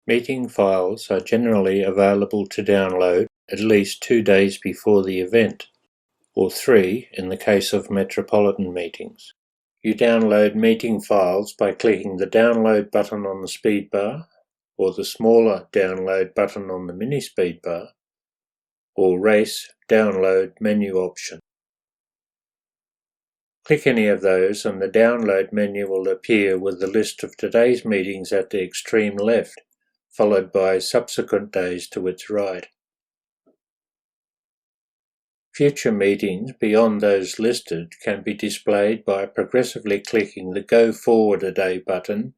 Meeting files are generally available to download at least 2 days before the event, or 3 in the case of metropolitan meetings. You download meeting files by clicking the download button on the speed bar, or the smaller download button on the mini speed bar, or race download menu option. Click any of those and the download menu will appear with the list of today's meetings at the extreme left, followed by subsequent days to its right. Future meetings beyond those listed can be displayed by progressively clicking the Go Forward a Day button,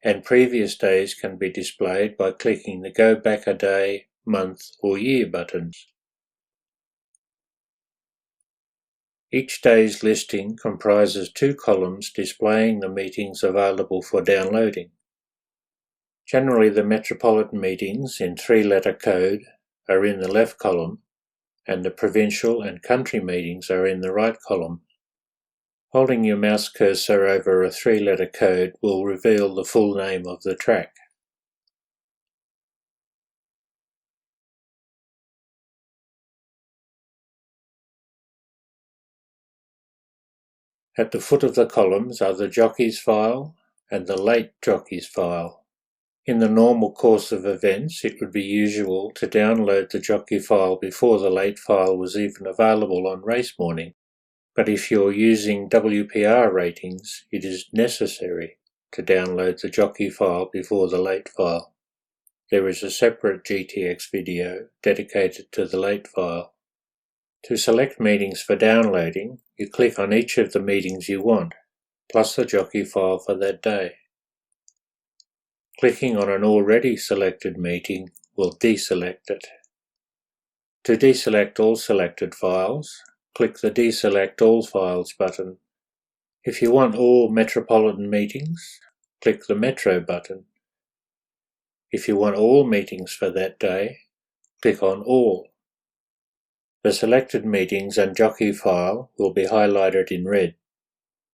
and previous days can be displayed by clicking the Go Back a Day, Month or Year buttons. Each day's listing comprises 2 columns displaying the meetings available for downloading. Generally, the metropolitan meetings in 3-letter code are in the left column, and the provincial and country meetings are in the right column. Holding your mouse cursor over a 3-letter code will reveal the full name of the track. At the foot of the columns are the jockeys file and the late jockeys file. In the normal course of events, it would be usual to download the jockey file before the late file was even available on race morning. But if you're using WPR ratings, it is necessary to download the jockey file before the late file. There is a separate GTX video dedicated to the late file. To select meetings for downloading, you click on each of the meetings you want, plus the jockey file for that day. Clicking on an already selected meeting will deselect it. To deselect all selected files, click the Deselect All Files button. If you want all metropolitan meetings, click the Metro button. If you want all meetings for that day, click on All. The selected meetings and jockey file will be highlighted in red.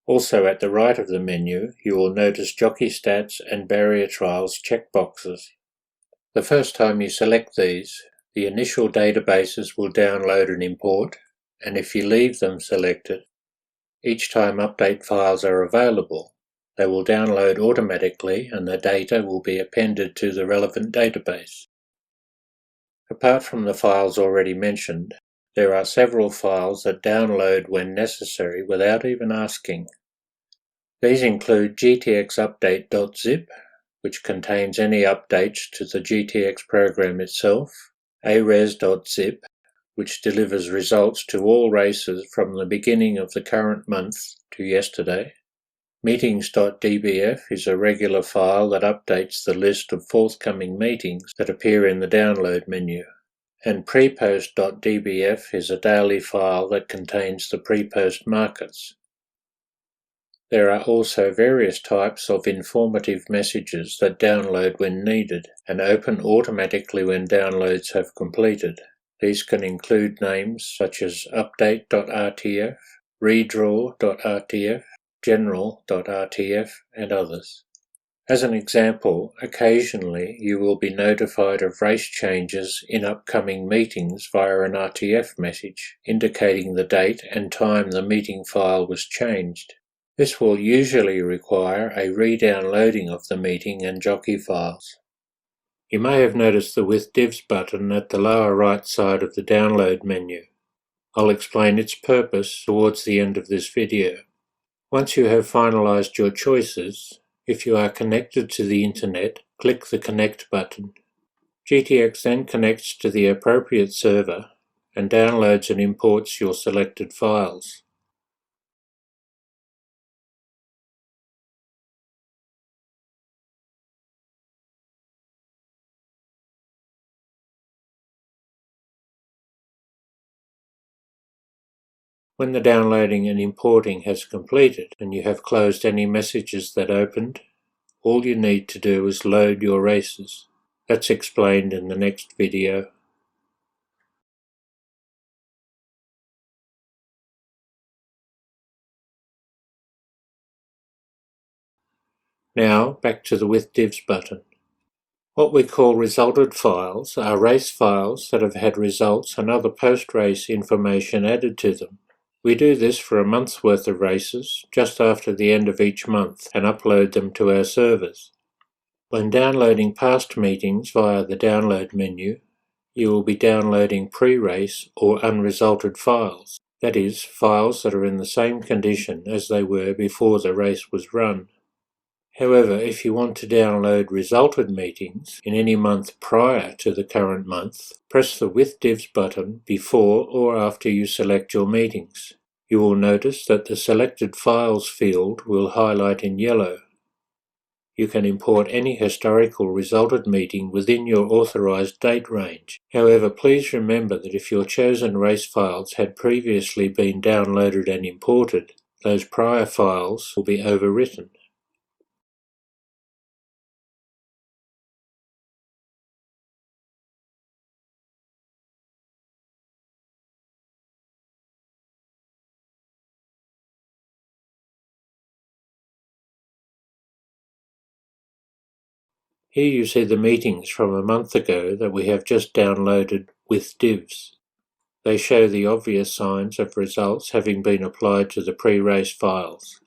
Also at the right of the menu, you will notice Jockey Stats and Barrier Trials checkboxes. The first time you select these, the initial databases will download and import, and if you leave them selected, each time update files are available, they will download automatically and the data will be appended to the relevant database. Apart from the files already mentioned, there are several files that download when necessary without even asking. These include gtxupdate.zip, which contains any updates to the GTX program itself, ares.zip, which delivers results to all races from the beginning of the current month to yesterday. Meetings.dbf is a regular file that updates the list of forthcoming meetings that appear in the download menu. And prepost.dbf is a daily file that contains the prepost markets. There are also various types of informative messages that download when needed and open automatically when downloads have completed. These can include names such as update.rtf, redraw.rtf, general.rtf, and others. As an example, occasionally you will be notified of race changes in upcoming meetings via an RTF message, indicating the date and time the meeting file was changed. This will usually require a re-downloading of the meeting and jockey files. You may have noticed the With Divs button at the lower right side of the download menu. I'll explain its purpose towards the end of this video. Once you have finalized your choices, if you are connected to the internet, click the Connect button. GTX then connects to the appropriate server and downloads and imports your selected files. When the downloading and importing has completed and you have closed any messages that opened, all you need to do is load your races. That's explained in the next video. Now back to the With Divs button. What we call resulted files are race files that have had results and other post-race information added to them. We do this for a month's worth of races, just after the end of each month, and upload them to our servers. When downloading past meetings via the download menu, you will be downloading pre-race or unresulted files, that is, files that are in the same condition as they were before the race was run. However, if you want to download resulted meetings in any month prior to the current month, press the With Divs button before or after you select your meetings. You will notice that the Selected Files field will highlight in yellow. You can import any historical resulted meeting within your authorized date range. However, please remember that if your chosen race files had previously been downloaded and imported, those prior files will be overwritten. Here you see the meetings from a month ago that we have just downloaded with divs. They show the obvious signs of results having been applied to the pre-race files.